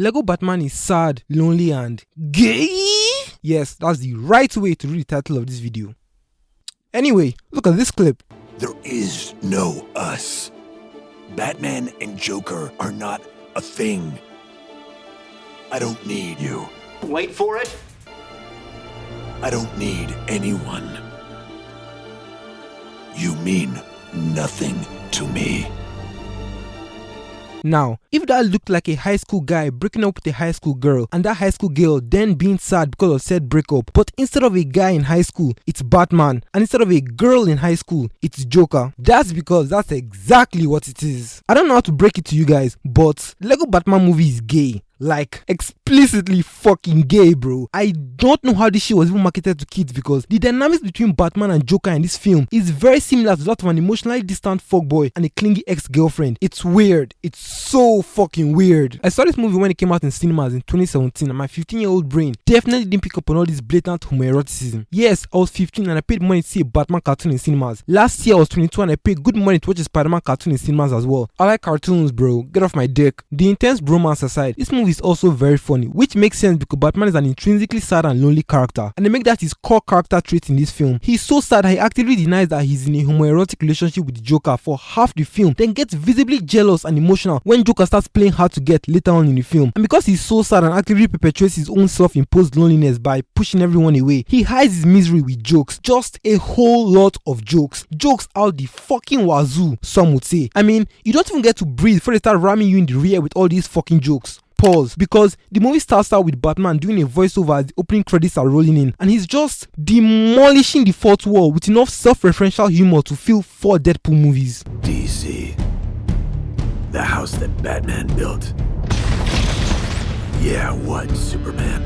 Lego Batman is sad, lonely, and gay? Yes, that's the right way to read the title of this video. Anyway, look at this clip. There is no us. Batman and Joker are not a thing. I don't need you. Wait for it. I don't need anyone. You mean nothing to me. Now, if that looked like a high school guy breaking up with a high school girl and that high school girl then being sad because of said breakup, but instead of a guy in high school, it's Batman, and instead of a girl in high school, it's Joker, that's because that's exactly what it is. I don't know how to break it to you guys, but Lego Batman movie is gay. Like, explicitly fucking gay, bro. I don't know how this shit was even marketed to kids, because the dynamics between Batman and Joker in this film is very similar to that of an emotionally distant fuckboy and a clingy ex-girlfriend. It's weird. It's so fucking weird. I saw this movie when it came out in cinemas in 2017, and my 15-year-old brain definitely didn't pick up on all this blatant homoeroticism. Yes, I was 15 and I paid money to see a Batman cartoon in cinemas. Last year I was 22 and I paid good money to watch a Spider-Man cartoon in cinemas as well. I like cartoons, bro. Get off my dick. The intense bromance aside, this movie is also very funny, which makes sense because Batman is an intrinsically sad and lonely character, and they make that his core character trait in this film. He's so sad that he actively denies that he's in a homoerotic relationship with the Joker for half the film, then gets visibly jealous and emotional when Joker starts playing hard to get later on in the film. And because he's so sad and actively perpetuates his own self-imposed loneliness by pushing everyone away, he hides his misery with jokes. Just a whole lot of jokes. Jokes out the fucking wazoo, some would say. I mean, you don't even get to breathe before they start ramming you in the rear with all these fucking jokes. Pause, because the movie starts out with Batman doing a voiceover as the opening credits are rolling in, and he's just demolishing the fourth wall with enough self-referential humor to fill 4 Deadpool movies. DC, the house that Batman built. Yeah, what, Superman?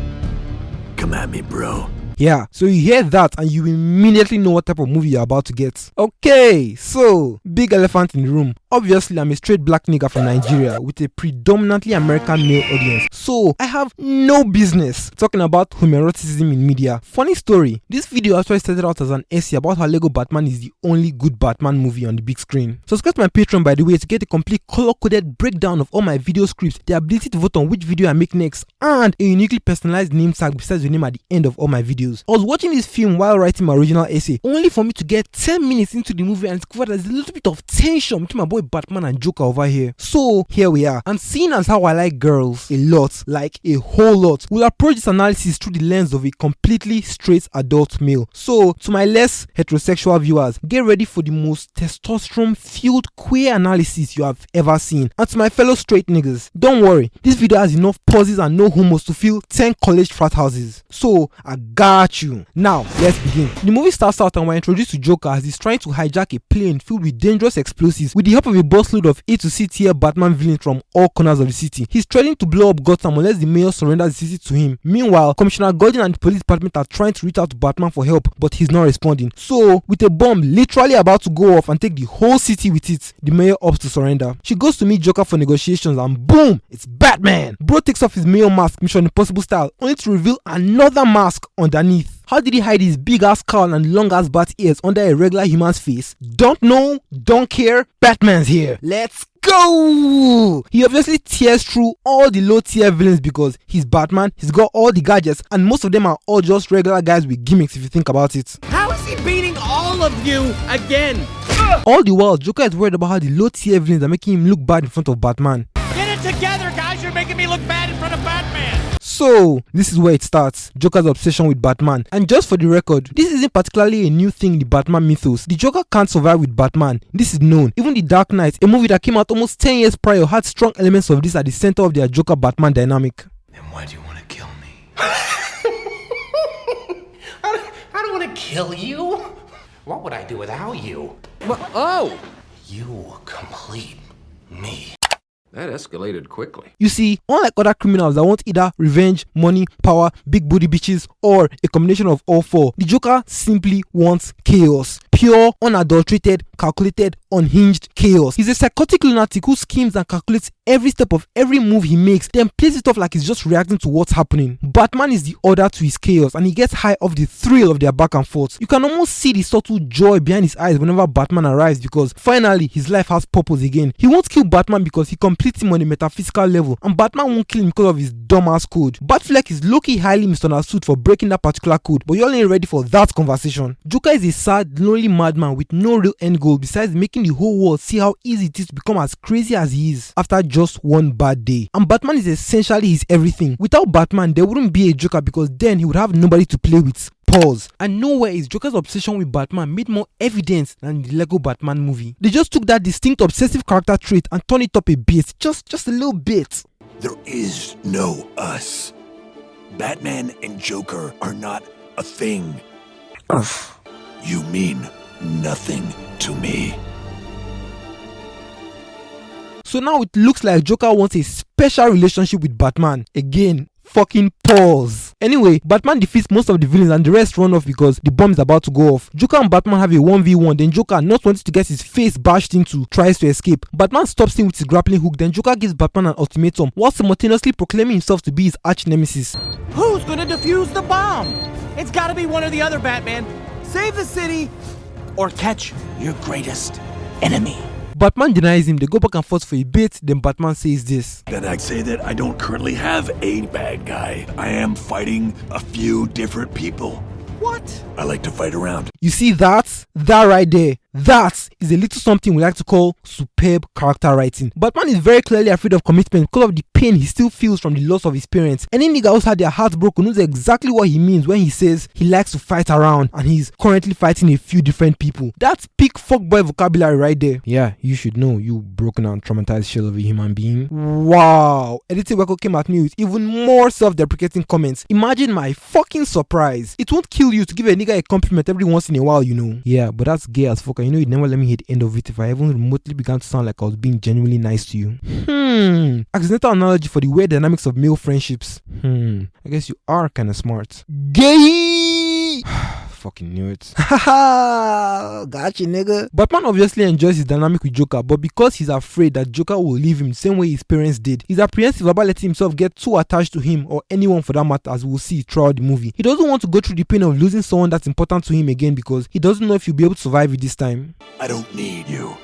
Come at me, bro. Yeah, so you hear that and you immediately know what type of movie you're about to get. Okay, so, big elephant in the room. Obviously, I'm a straight black nigga from Nigeria with a predominantly American male audience, so I have no business talking about homoeroticism in media. Funny story, this video actually started out as an essay about how Lego Batman is the only good Batman movie on the big screen. Subscribe to my Patreon, by the way, to get a complete color-coded breakdown of all my video scripts, the ability to vote on which video I make next, and a uniquely personalized name tag besides your name at the end of all my videos. I was watching this film while writing my original essay, only for me to get 10 minutes into the movie and discover there's a little bit of tension between my boy Batman and Joker over here. So here we are, and seeing as how I like girls a lot, like a whole lot, we'll approach this analysis through the lens of a completely straight adult male. So to my less heterosexual viewers, get ready for the most testosterone fueled queer analysis you have ever seen. And to my fellow straight niggas, don't worry, this video has enough pauses and no homos to fill 10 college frat houses. So I got you. Now let's begin. The movie starts out and we're introduced to Joker as he's trying to hijack a plane filled with dangerous explosives with the help of a busload of A to C tier Batman villains from all corners of the city. He's threatening to blow up Gotham unless the mayor surrenders the city to him. Meanwhile, Commissioner Gordon and the police department are trying to reach out to Batman for help, but he's not responding. So, with a bomb literally about to go off and take the whole city with it, the mayor opts to surrender. She goes to meet Joker for negotiations and boom, it's Batman! Bro takes off his mayor mask, Mission Impossible style, only to reveal another mask underneath. How did he hide his big ass cowl and long ass bat ears under a regular human's face? Don't know, don't care, Batman's here. Let's go! He obviously tears through all the low tier villains because he's Batman, he's got all the gadgets, and most of them are all just regular guys with gimmicks if you think about it. How is he beating all of you again? All the while, Joker is worried about how the low tier villains are making him look bad in front of Batman. Get it together, guys! You're making me look bad in front of Batman! So, this is where it starts, Joker's obsession with Batman. And just for the record, this isn't particularly a new thing in the Batman mythos. The Joker can't survive with Batman. This is known. Even The Dark Knight, a movie that came out almost 10 years prior, had strong elements of this at the center of their Joker-Batman dynamic. Then why do you want to kill me? I don't want to kill you. What would I do without you? Oh! You complete me. That escalated quickly. You see, unlike other criminals that want either revenge, money, power, big booty bitches, or a combination of all four, the Joker simply wants chaos. Pure, unadulterated, calculated, unhinged chaos. He's a psychotic lunatic who schemes and calculates every step of every move he makes, then plays it off like he's just reacting to what's happening. Batman is the order to his chaos, and he gets high off the thrill of their back and forth. You can almost see the subtle joy behind his eyes whenever Batman arrives, because finally his life has purpose again. He won't kill Batman because he completely complete him on a metaphysical level, and Batman won't kill him because of his dumbass code. Batfleck is low-key highly misunderstood for breaking that particular code, but y'all ain't ready for that conversation. Joker is a sad, lonely madman with no real end goal besides making the whole world see how easy it is to become as crazy as he is after just one bad day. And Batman is essentially his everything. Without Batman, there wouldn't be a Joker because then he would have nobody to play with. Pause. And nowhere is Joker's obsession with Batman made more evident than in the Lego Batman movie. They just took that distinct obsessive character trait and turned it up a bit, just a little bit. There is no us. Batman and Joker are not a thing. You mean nothing to me. So now it looks like Joker wants a special relationship with Batman. Again, fucking pause. Anyway, Batman defeats most of the villains and the rest run off because the bomb is about to go off. Joker and Batman have a 1v1, then Joker, not wanting to get his face bashed into, tries to escape. Batman stops him with his grappling hook, then Joker gives Batman an ultimatum while simultaneously proclaiming himself to be his arch nemesis. Who's gonna defuse the bomb? It's gotta be one or the other, Batman. Save the city or catch your greatest enemy. Batman denies him, they go back and forth for a bit, then Batman says this. Then I'd say that I don't currently have a bad guy. I am fighting a few different people. What? I like to fight around. You see that right there, that is a little something we like to call superb character writing. Batman is very clearly afraid of commitment because of the pain he still feels from the loss of his parents. Any nigga who's had their heart broken knows exactly what he means when he says he likes to fight around and he's currently fighting a few different people. That's peak fuckboy vocabulary right there. Yeah, you should know, you broken and traumatized shell of a human being. Wow. Editing Weko came at me with even more self-deprecating comments. Imagine my fucking surprise. It won't kill you to give a nigga a compliment every once in a while, you know. Yeah, but that's gay as fuck. You know, you'd never let me hit the end of it if I even remotely began to sound like I was being genuinely nice to you. Accidental analogy for the weird dynamics of male friendships. I guess you are kind of smart. Gay! Fucking knew it. Haha, gotcha, nigga. Batman obviously enjoys his dynamic with Joker, but because he's afraid that Joker will leave him the same way his parents did, he's apprehensive about letting himself get too attached to him or anyone for that matter, as we'll see throughout the movie. He doesn't want to go through the pain of losing someone that's important to him again because he doesn't know if he'll be able to survive it this time. I don't need you.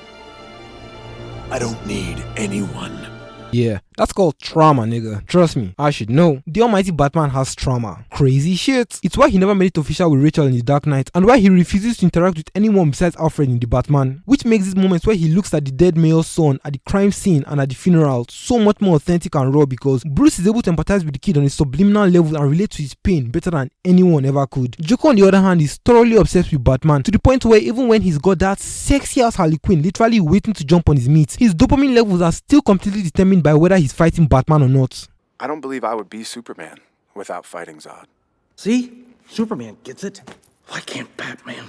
I don't need anyone. Yeah, that's called trauma, nigga. Trust me, I should know. The almighty Batman has trauma. Crazy shit. It's why he never made it official with Rachel in The Dark Knight and why he refuses to interact with anyone besides Alfred in The Batman. Which makes these moments where he looks at the dead mayor's son at the crime scene and at the funeral so much more authentic and raw because Bruce is able to empathize with the kid on a subliminal level and relate to his pain better than anyone ever could. Joker on the other hand is thoroughly obsessed with Batman to the point where even when he's got that sexy ass Harley Quinn literally waiting to jump on his meat, his dopamine levels are still completely determined by whether he's fighting Batman or not. I don't believe I would be Superman without fighting Zod. See? Superman gets it. Why can't Batman?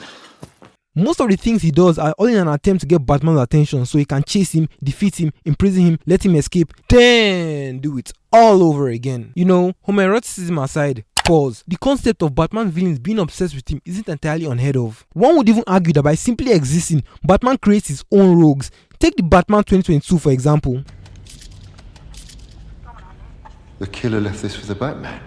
Most of the things he does are all in an attempt to get Batman's attention so he can chase him, defeat him, imprison him, let him escape, then do it all over again. You know, homoeroticism aside, pause. The concept of Batman villains being obsessed with him isn't entirely unheard of. One would even argue that by simply existing, Batman creates his own rogues. Take the Batman 2022 for example. The killer left this for the Batman.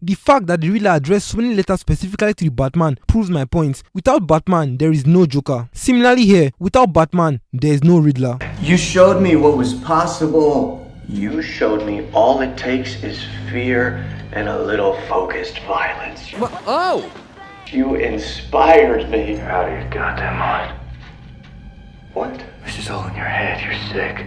The fact that the Riddler addressed so many letters specifically to the Batman proves my point. Without Batman, there is no Joker. Similarly here, without Batman, there is no Riddler. You showed me what was possible. You showed me all it takes is fear and a little focused violence. Oh! You inspired me. You're out of your goddamn mind. What? This is all in your head. You're sick.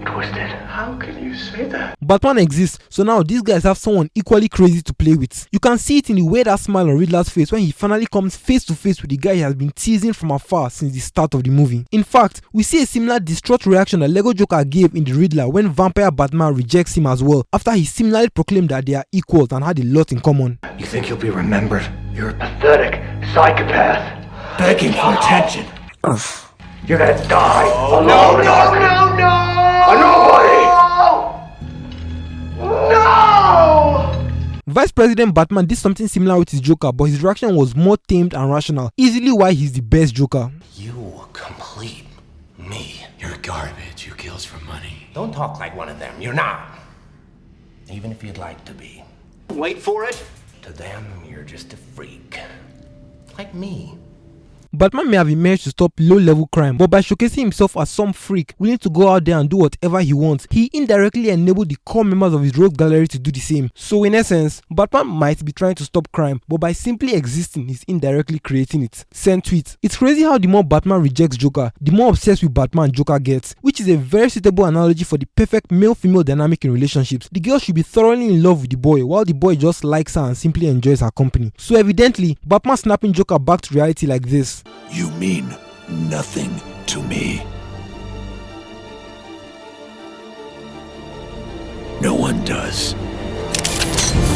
Twisted. How can you say that? Batman exists, so now these guys have someone equally crazy to play with. You can see it in the weird ass smile on Riddler's face when he finally comes face to face with the guy he has been teasing from afar since the start of the movie. In fact, we see a similar distraught reaction that Lego Joker gave in the Riddler when Vampire Batman rejects him as well, after he similarly proclaimed that they are equals and had a lot in common. You think you'll be remembered? You're a pathetic psychopath. Begging for attention. You're gonna die alone. No! A nobody! No! Vice President Batman did something similar with his Joker, but his reaction was more tamed and rational, easily why he's the best Joker. You complete me. You're garbage who kills for money. Don't talk like one of them. You're not. Even if you'd like to be. Wait for it. To them, you're just a freak. Like me. Batman may have emerged to stop low-level crime, but by showcasing himself as some freak willing to go out there and do whatever he wants, he indirectly enabled the core members of his rogue gallery to do the same. So in essence, Batman might be trying to stop crime, but by simply existing, he's indirectly creating it. Send tweet. It's crazy how the more Batman rejects Joker, the more obsessed with Batman Joker gets, which is a very suitable analogy for the perfect male-female dynamic in relationships. The girl should be thoroughly in love with the boy, while the boy just likes her and simply enjoys her company. So evidently, Batman snapping Joker back to reality like this. You mean nothing to me. No one does.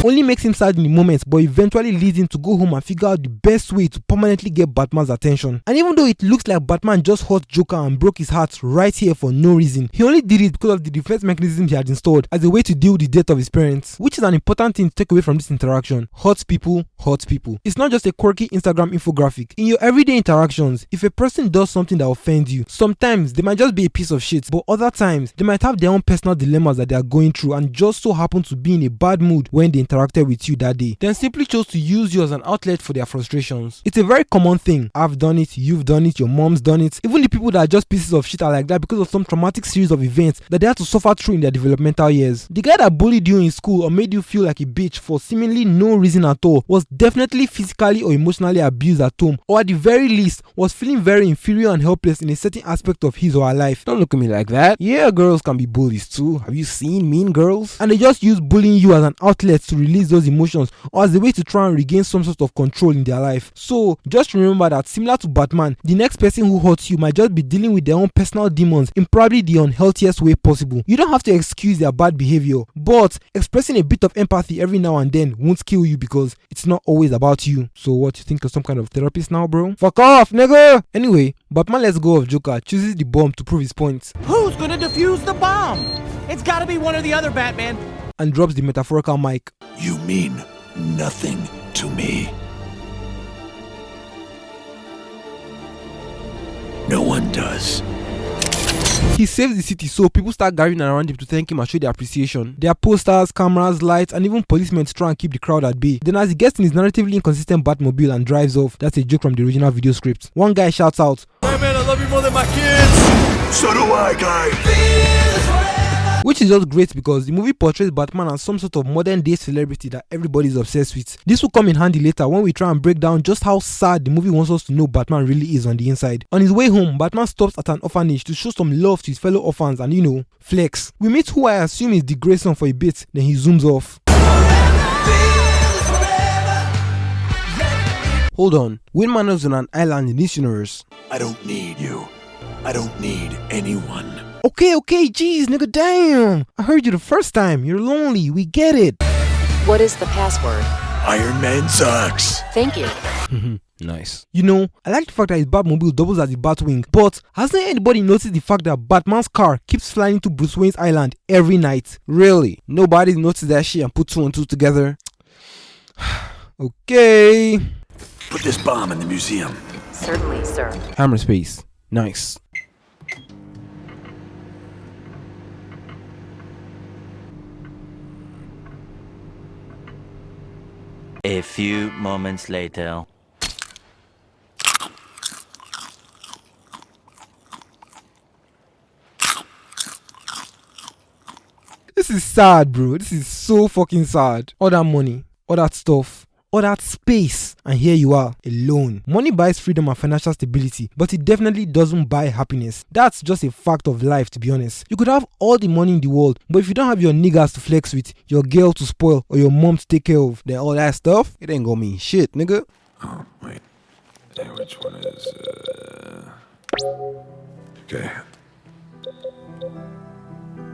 Only makes him sad in the moment, but eventually leads him to go home and figure out the best way to permanently get Batman's attention. And even though it looks like Batman just hurt Joker and broke his heart right here for no reason, he only did it because of the defense mechanism he had installed as a way to deal with the death of his parents, which is an important thing to take away from this interaction. Hurt people, hurt people. It's not just a quirky Instagram infographic. In your everyday interactions, if a person does something that offends you, sometimes they might just be a piece of shit, but other times they might have their own personal dilemmas that they are going through and just so happen to be in a bad mood when they interacted with you that day, then simply chose to use you as an outlet for their frustrations. It's a very common thing. I've done it, you've done it, your mom's done it. Even the people that are just pieces of shit are like that because of some traumatic series of events that they had to suffer through in their developmental years. The guy that bullied you in school or made you feel like a bitch for seemingly no reason at all was definitely physically or emotionally abused at home, or at the very least was feeling very inferior and helpless in a certain aspect of his or her life. Don't look at me like that. Yeah, girls can be bullies too. Have you seen Mean Girls? And they just use bullying you as an outlet to release those emotions or as a way to try and regain some sort of control in their life. So just remember that similar to Batman, the next person who hurts you might just be dealing with their own personal demons in probably the unhealthiest way possible. You don't have to excuse their bad behavior, but expressing a bit of empathy every now and then won't kill you because it's not always about you. So what, you think you're some kind of therapist now, bro? Fuck off, nigga! Anyway, Batman lets go of Joker, chooses the bomb to prove his point. Who's gonna defuse the bomb? It's gotta be one or the other, Batman. And drops the metaphorical mic. You mean nothing to me. No one does. He saves the city, so people start gathering around him to thank him and show their appreciation. There are posters, cameras, lights, and even policemen to try and keep the crowd at bay. Then as he gets in his narratively inconsistent Batmobile and drives off, that's a joke from the original video script, one guy shouts out, "Hey man, I love you more than my kids." So do I, guy. Which is just great because the movie portrays Batman as some sort of modern day celebrity that everybody is obsessed with. This will come in handy later when we try and break down just how sad the movie wants us to know Batman really is on the inside. On his way home, Batman stops at an orphanage to show some love to his fellow orphans and, you know, flex. We meet who I assume is Dick Grayson for a bit, then he zooms off. Hold on, Wayne Manor's on an island in this universe. I don't need you. I don't need anyone. Okay, jeez, nigga, damn. I heard you the first time. You're lonely. We get it. What is the password? Iron Man sucks. Thank you. Nice. You know, I like the fact that his Batmobile doubles as the Batwing, but hasn't anybody noticed the fact that Batman's car keeps flying into Bruce Wayne's island every night? Really? Nobody noticed that shit and put two and two together? Okay. Put this bomb in the museum. Certainly, sir. Hammer space. Nice. A few moments later. This is sad, bro. This is so fucking sad. All that money, all that stuff, all that space, and here you are, alone. Money buys freedom and financial stability, but it definitely doesn't buy happiness. That's just a fact of life, to be honest. You could have all the money in the world, but if you don't have your niggas to flex with, your girl to spoil, or your mom to take care of, then all that stuff, it ain't gonna mean shit, nigga. Oh, wait. Hey, which one is, Okay.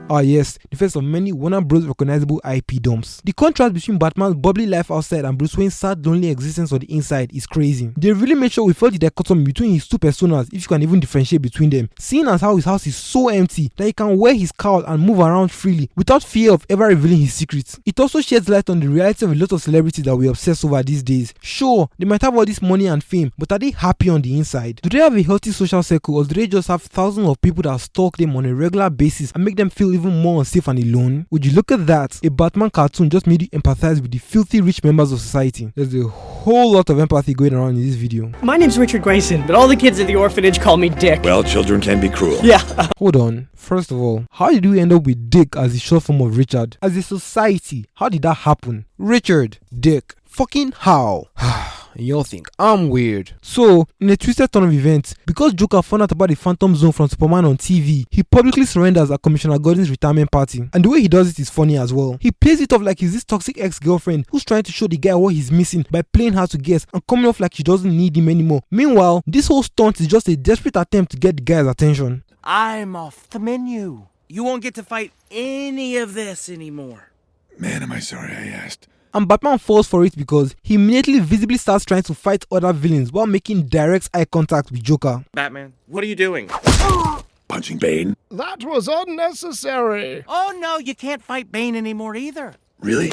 Ah yes, the first of many Warner Bros. Recognizable IP dumps. The contrast between Batman's bubbly life outside and Bruce Wayne's sad, lonely existence on the inside is crazy. They really made sure we felt the dichotomy between his two personas, if you can even differentiate between them. Seeing as how his house is so empty that he can wear his cowl and move around freely without fear of ever revealing his secrets. It also sheds light on the reality of a lot of celebrities that we obsess over these days. Sure, they might have all this money and fame, but are they happy on the inside? Do they have a healthy social circle, or do they just have thousands of people that stalk them on a regular basis and make them feel even more unsafe and alone? Would you look at that? A Batman cartoon just made you empathize with the filthy rich members of society. There's a whole lot of empathy going around in this video. My name's Richard Grayson, but all the kids at the orphanage call me Dick. Well, children can be cruel. Yeah. Hold on. First of all, how did we end up with Dick as the short form of Richard? As a society, how did that happen? Richard, Dick. Fucking how? Y'all think I'm weird. So, in a twisted turn of events, because Joker found out about the Phantom Zone from Superman on TV, he publicly surrenders at Commissioner Gordon's retirement party. And the way he does it is funny as well. He plays it off like he's this toxic ex-girlfriend who's trying to show the guy what he's missing by playing hard to guess and coming off like she doesn't need him anymore. Meanwhile, this whole stunt is just a desperate attempt to get the guy's attention. I'm off the menu. You won't get to fight any of this anymore. Man, am I sorry I asked. And Batman falls for it because he immediately visibly starts trying to fight other villains while making direct eye contact with Joker. Batman, what are you doing? Punching Bane? That was unnecessary. Oh no, you can't fight Bane anymore either. Really?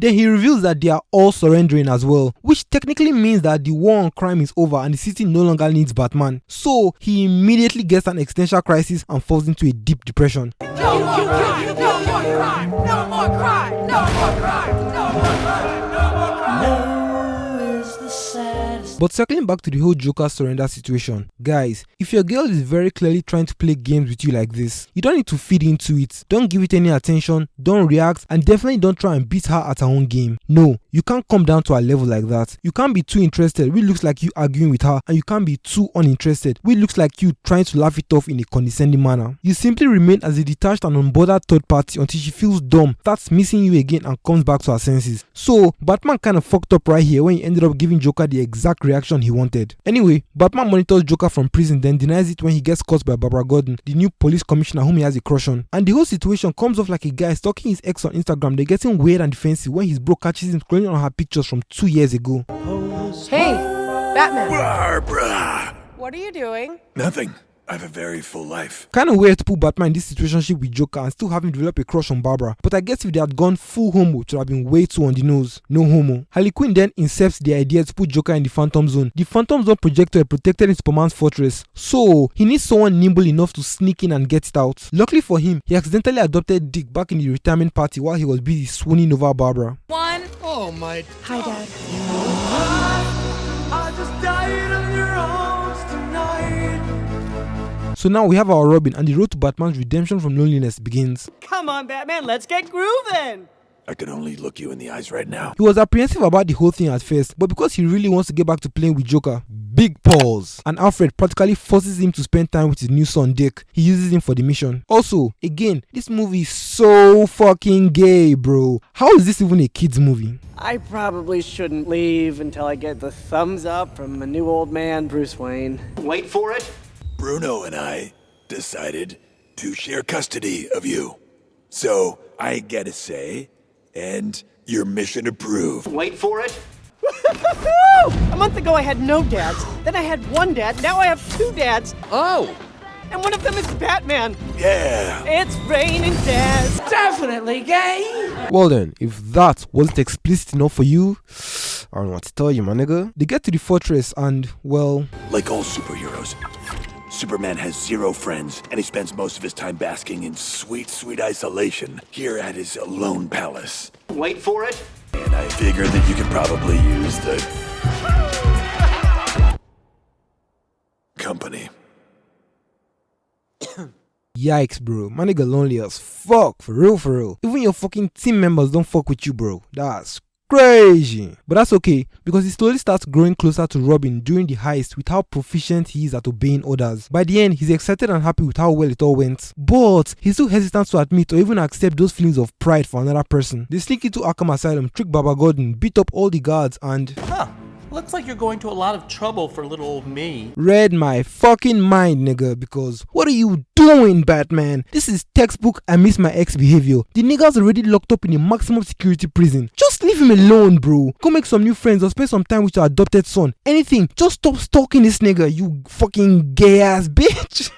Then he reveals that they are all surrendering as well, which technically means that the war on crime is over and the city no longer needs Batman. So he immediately gets an existential crisis and falls into a deep depression. No more crime! No more crime! No more crime! No more crime! No more crime! No more crime! But circling back to the whole Joker surrender situation, guys, if your girl is very clearly trying to play games with you like this, you don't need to feed into it. Don't give it any attention, don't react, and definitely don't try and beat her at her own game. No, you can't come down to a level like that. You can't be too interested, which looks like you arguing with her, and you can't be too uninterested, which looks like you trying to laugh it off in a condescending manner. You simply remain as a detached and unbothered third party until she feels dumb, starts missing you again, and comes back to her senses. So, Batman kind of fucked up right here when he ended up giving Joker the exact reaction he wanted. Anyway, Batman monitors Joker from prison, then denies it when he gets caught by Barbara Gordon, the new police commissioner whom he has a crush on. And the whole situation comes off like a guy stalking his ex on Instagram. They're getting weird and defensive when his bro catches him scrolling on her pictures from 2 years ago. Hey, Batman. Barbara! What are you doing? Nothing. I have a very full life. Kind of weird to put Batman in this situationship with Joker and still having developed a crush on Barbara, but I guess if they had gone full homo, it would have been way too on the nose. No homo. Harley Quinn then incepts the idea to put Joker in the Phantom Zone. The Phantom Zone projector is protected in Superman's fortress, so he needs someone nimble enough to sneak in and get it out. Luckily for him, he accidentally adopted Dick back in the retirement party while he was busy swooning over Barbara. One. Oh my. Hi, Dad. I just died on your arms tonight. So now we have our Robin and the road to Batman's redemption from loneliness begins. Come on, Batman, let's get grooving. I could only look you in the eyes right now. He was apprehensive about the whole thing at first, but because he really wants to get back to playing with Joker, big pause, and Alfred practically forces him to spend time with his new son Dick. He uses him for the mission. Also, again, this movie is so fucking gay, bro. How is this even a kid's movie? I probably shouldn't leave until I get the thumbs up from my new old man, Bruce Wayne. Wait for it. Bruno and I decided to share custody of you. So I get a say, and your mission approved. Wait for it. A month ago I had no dads, then I had one dad, now I have two dads. Oh. And one of them is Batman. Yeah. It's raining dads. Definitely gay. Well then, if that wasn't explicit enough for you, I don't know what to tell you, my nigga. They get to the fortress and, well... Like all superheroes, Superman has 0 friends, and he spends most of his time basking in sweet, sweet isolation here at his lone palace. Wait for it. And I figured that you could probably use the company. Yikes, bro. My nigga lonely as fuck. For real, for real. Even your fucking team members don't fuck with you, bro. That's crazy. But that's okay, because he slowly starts growing closer to Robin during the heist with how proficient he is at obeying orders. By the end, he's excited and happy with how well it all went. But he's still hesitant to admit or even accept those feelings of pride for another person. They sneak into Arkham Asylum, trick Baba Gordon, beat up all the guards, and... Looks like you're going to a lot of trouble for little old me. Read my fucking mind, nigga, because what are you doing, Batman? This is textbook I miss my ex behavior. The nigga's already locked up in a maximum security prison. Just leave him alone, bro. Go make some new friends or spend some time with your adopted son. Anything. Just stop stalking this nigga, you fucking gay ass bitch.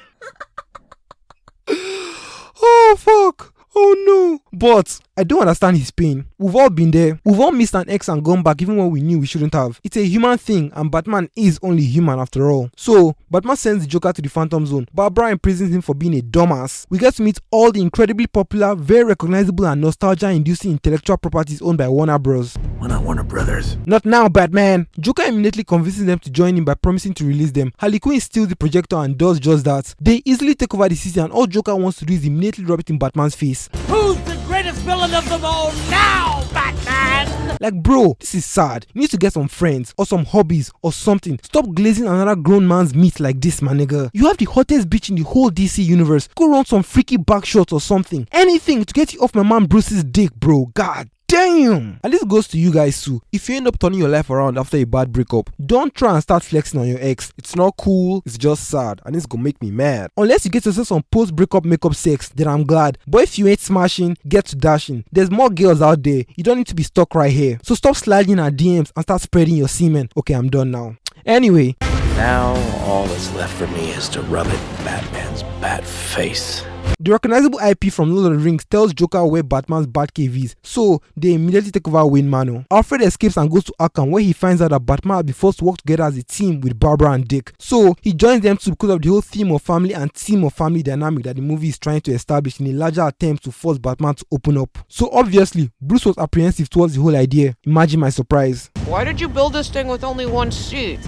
Oh, fuck. Oh no. But I don't understand his pain. We've all been there. We've all missed an ex and gone back even when we knew we shouldn't have. It's a human thing, and Batman is only human after all. So, Batman sends the Joker to the Phantom Zone. Barbara imprisons him for being a dumbass. We get to meet all the incredibly popular, very recognizable and nostalgia-inducing intellectual properties owned by Warner Bros. Why not Warner Brothers? Not now, Batman! Joker immediately convinces them to join him by promising to release them. Harley Quinn steals the projector and does just that. They easily take over the city and all Joker wants to do is immediately rub it in Batman's face. Who's the greatest villain of them all now, Batman? Like, bro, this is sad. You need to get some friends or some hobbies or something. Stop glazing another grown man's meat like this, my nigga. You have the hottest bitch in the whole DC universe. Go run some freaky back shots or something. Anything to get you off my man Bruce's dick, bro. God damn! And this goes to you guys too. If you end up turning your life around after a bad breakup, don't try and start flexing on your ex. It's not cool, it's just sad, and it's gonna make me mad. Unless you get yourself some post-breakup makeup sex, then I'm glad. But if you ain't smashing, get to dashing. There's more girls out there. You don't need to be stuck right here. So stop sliding our DMs and start spreading your semen. Okay, I'm done now. Anyway. Now all that's left for me is to rub it in Batman's bat face. The recognizable IP from Lord of the Rings tells Joker where Batman's Batcave is, so they immediately take over Wayne Manor. Alfred escapes and goes to Arkham, where he finds out that Batman had been forced to work together as a team with Barbara and Dick. So he joins them too because of the whole theme of family and team of family dynamic that the movie is trying to establish in a larger attempt to force Batman to open up. So obviously, Bruce was apprehensive towards the whole idea. Imagine my surprise. Why did you build this thing with only one seat?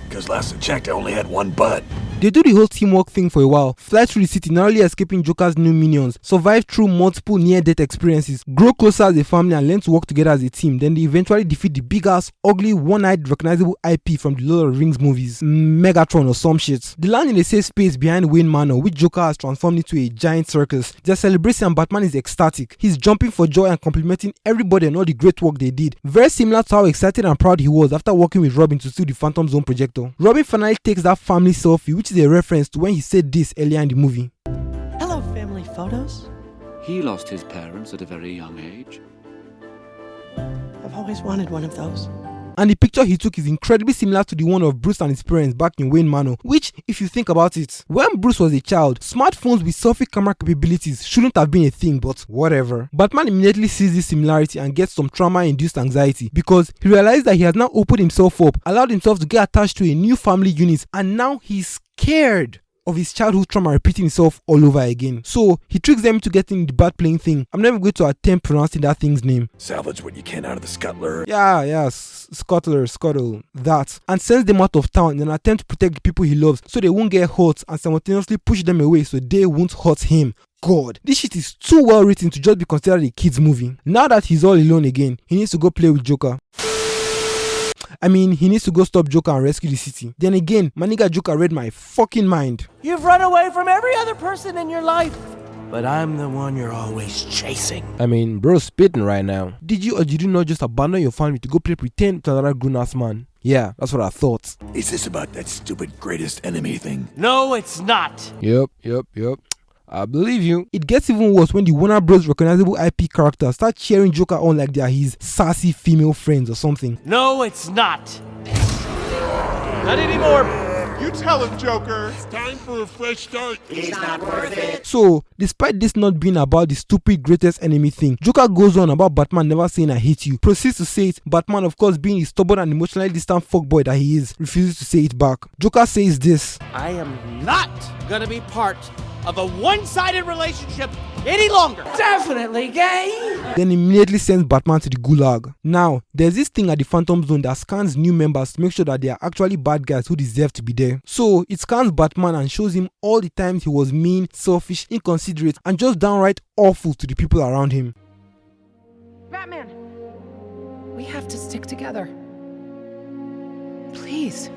Because last I checked, I only had one butt. They do the whole teamwork thing for a while, fly through the city narrowly escaping Joker's new minions, survive through multiple near-death experiences, grow closer as a family and learn to work together as a team. Then they eventually defeat the big-ass, ugly, one-eyed, recognizable IP from the Lord of the Rings movies, Megatron or some shit. They land in a safe space behind Wayne Manor, which Joker has transformed into a giant circus. They're celebrating and Batman is ecstatic. He's jumping for joy and complimenting everybody on all the great work they did. Very similar to how excited and proud he was after working with Robin to steal the Phantom Zone projector. Robin finally takes that family selfie, which is a reference to when he said this earlier in the movie. Hello, family photos. He lost his parents at a very young age. I've always wanted one of those. And the picture he took is incredibly similar to the one of Bruce and his parents back in Wayne Manor, which, if you think about it, when Bruce was a child, smartphones with selfie camera capabilities shouldn't have been a thing, but whatever. Batman immediately sees this similarity and gets some trauma-induced anxiety because he realized that he has now opened himself up, allowed himself to get attached to a new family unit, and now he's scared of his childhood trauma repeating itself all over again. So he tricks them into getting the bat plane thing. I'm never going to attempt pronouncing that thing's name. Salvage what you can out of the scuttler. Scuttle, that. And sends them out of town in an attempt to protect the people he loves so they won't get hurt and simultaneously push them away so they won't hurt him. God, this shit is too well written to just be considered a kid's movie. Now that he's all alone again, he needs to go play with Joker. He needs to go stop Joker and rescue the city. Then again, my nigga Joker read my fucking mind. You've run away from every other person in your life, but I'm the one you're always chasing. Bro's spitting right now. Did you or did you not just abandon your family to go play pretend to another grown-ass man? Yeah, that's what I thought. Is this about that stupid greatest enemy thing? No, it's not. Yep. I believe you. It gets even worse when the Warner Bros. Recognizable IP characters start cheering Joker on like they are his sassy female friends or something. No, it's not. Not anymore. You tell him, Joker. It's time for a fresh start. He's not worth it. So, despite this not being about the stupid greatest enemy thing, Joker goes on about Batman never saying I hate you. Proceeds to say it. Batman, of course, being the stubborn and emotionally distant fuckboy that he is, refuses to say it back. Joker says this: I am not gonna be part of a one-sided relationship any longer. Definitely gay. Then immediately sends Batman to the gulag. Now, there's this thing at the Phantom Zone that scans new members to make sure that they are actually bad guys who deserve to be there. So, it scans Batman and shows him all the times he was mean, selfish, inconsiderate, and just downright awful to the people around him. Batman, we have to stick together. Please.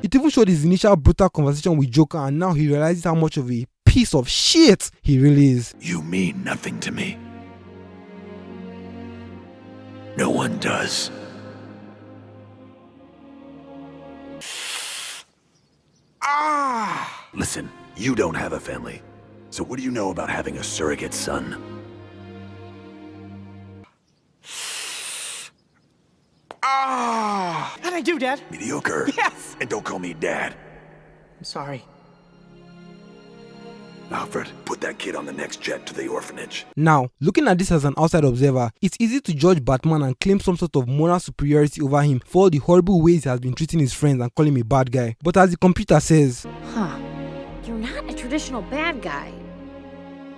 It even showed his initial brutal conversation with Joker, and now he realizes how much of a piece of shit he really is. You mean nothing to me. No one does. Listen, you don't have a family. So what do you know about having a surrogate son? How'd I do, Dad? Mediocre. Yes! And don't call me Dad. I'm sorry. Alfred, put that kid on the next jet to the orphanage. Now, looking at this as an outside observer, it's easy to judge Batman and claim some sort of moral superiority over him for all the horrible ways he has been treating his friends and calling him a bad guy. But as the computer says, You're not a traditional bad guy.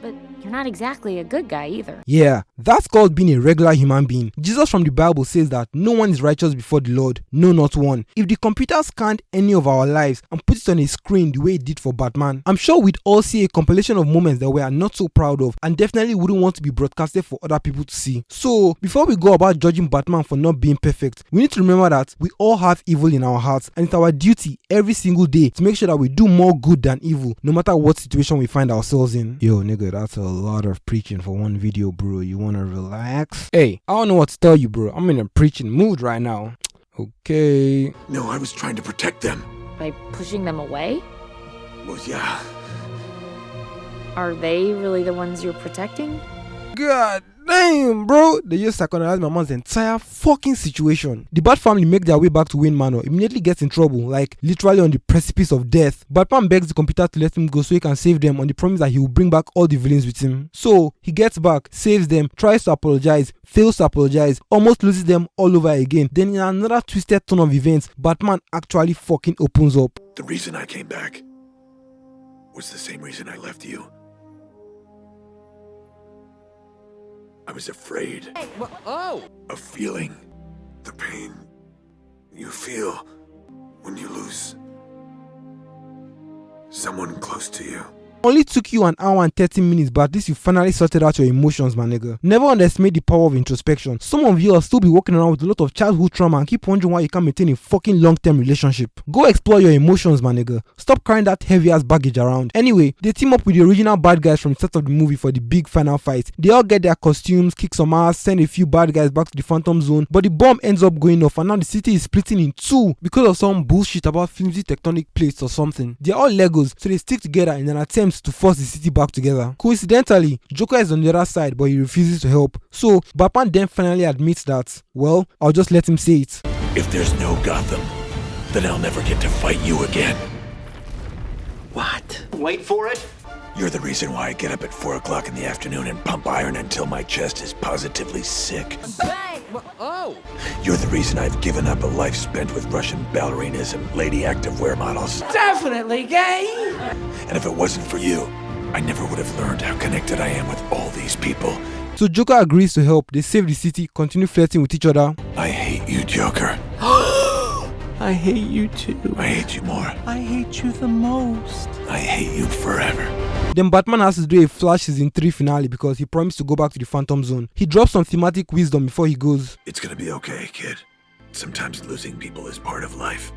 but you're not exactly a good guy either. Yeah, that's called being a regular human being. Jesus from the Bible says that no one is righteous before the Lord, no, not one. If the computer scanned any of our lives and put it on a screen the way it did for Batman, I'm sure we'd all see a compilation of moments that we are not so proud of and definitely wouldn't want to be broadcasted for other people to see. So, before we go about judging Batman for not being perfect, we need to remember that we all have evil in our hearts, and it's our duty every single day to make sure that we do more good than evil, no matter what situation we find ourselves in. Yo, nigga, that's a lot of preaching for one video, bro. You wanna relax? Hey, I don't know what to tell you, bro. I'm in a preaching mood right now. Okay. No, I was trying to protect them. By pushing them away? Well, yeah. Are they really the ones you're protecting? God damn, bro. They just psychoanalyzed my man's entire fucking situation. The Bat family make their way back to Wayne Manor, immediately gets in trouble, like literally on the precipice of death. Batman begs the computer to let him go so he can save them on the promise that he will bring back all the villains with him. So he gets back, saves them, tries to apologize, fails to apologize, almost loses them all over again. Then in another twisted turn of events, Batman actually fucking opens up. The reason I came back was the same reason I left you. I was afraid of feeling the pain you feel when you lose someone close to you. Only took you an hour and 30 minutes, but at least you finally sorted out your emotions, my nigga. Never underestimate the power of introspection. Some of you will still be walking around with a lot of childhood trauma and keep wondering why you can't maintain a fucking long-term relationship. Go explore your emotions, my nigga. Stop carrying that heavy-ass baggage around. Anyway, they team up with the original bad guys from the start of the movie for the big final fight. They all get their costumes, kick some ass, send a few bad guys back to the Phantom Zone, but the bomb ends up going off and now the city is splitting in two because of some bullshit about flimsy tectonic plates or something. They're all Legos, so they stick together in an attempt to force the city back together. Coincidentally, Joker is on the other side, but he refuses to help. So Batman then finally admits that, well, I'll just let him say it. If there's no Gotham, then I'll never get to fight you again. What? Wait for it. You're the reason why I get up at 4 o'clock in the afternoon and pump iron until my chest is positively sick. You're the reason I've given up a life spent with Russian ballerinas and lady activewear models. Definitely gay! And if it wasn't for you, I never would have learned how connected I am with all these people. So Joker agrees to help. They save the city, continue flirting with each other. I hate you, Joker. I hate you too. I hate you more. I hate you the most. I hate you forever. Then Batman has to do a Flash Season 3 finale because he promised to go back to the Phantom Zone. He drops some thematic wisdom before he goes. It's gonna be okay, kid. Sometimes losing people is part of life.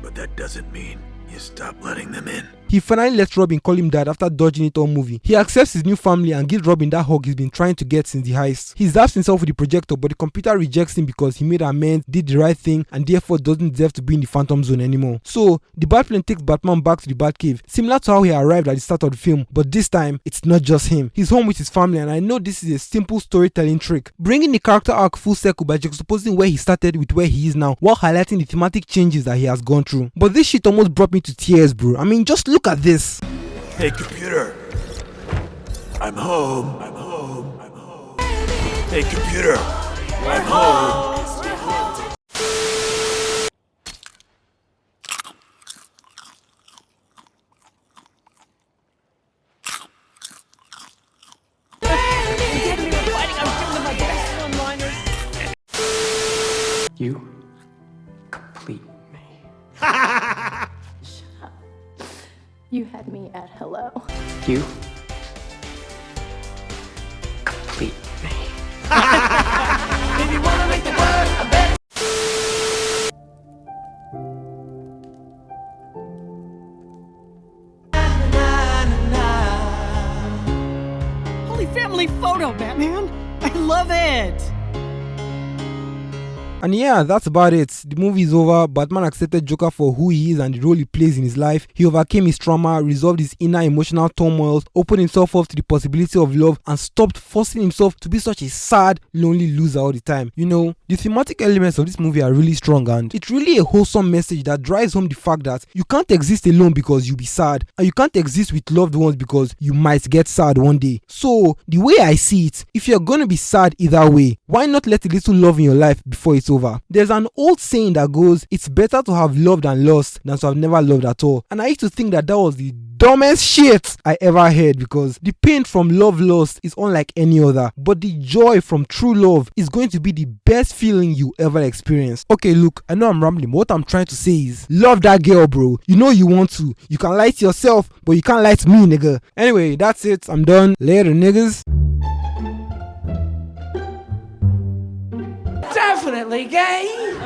But that doesn't mean you stop letting them in. He finally lets Robin call him dad after dodging it all movie. He accepts his new family and gives Robin that hug he's been trying to get since the heist. He zaps himself with the projector, but the computer rejects him because he made amends, did the right thing, and therefore doesn't deserve to be in the Phantom Zone anymore. So, the Batplane takes Batman back to the Batcave, similar to how he arrived at the start of the film, but this time, it's not just him. He's home with his family, and I know this is a simple storytelling trick, bringing the character arc full circle by juxtaposing where he started with where he is now, while highlighting the thematic changes that he has gone through. But this shit almost brought me to tears, bro. I mean, just look at this. Hey, computer. I'm home. I'm home. I'm home. Hey, computer. I'm home. You complete me. You had me at hello. You complete me. If you wanna make the world a better. Holy family photo, Batman! I love it! And yeah, that's about it. The movie is over. Batman accepted Joker for who he is and the role he plays in his life. He overcame his trauma, resolved his inner emotional turmoil, opened himself up to the possibility of love, and stopped forcing himself to be such a sad, lonely loser all the time. You know, the thematic elements of this movie are really strong, and it's really a wholesome message that drives home the fact that you can't exist alone because you'll be sad, and you can't exist with loved ones because you might get sad one day. So, the way I see it, if you're gonna be sad either way, why not let a little love in your life before it's over? There's an old saying that goes, it's better to have loved and lost than to have never loved at all. And I used to think that that was the dumbest shit I ever heard, because the pain from love lost is unlike any other, but the joy from true love is going to be the best feeling you ever experience. Okay, look, I know I'm rambling, but what I'm trying to say is love that girl, bro. You know you want to. You can lie to yourself, but you can't lie to me, nigga. Anyway, that's it. I'm done. Later, niggas. Definitely gay.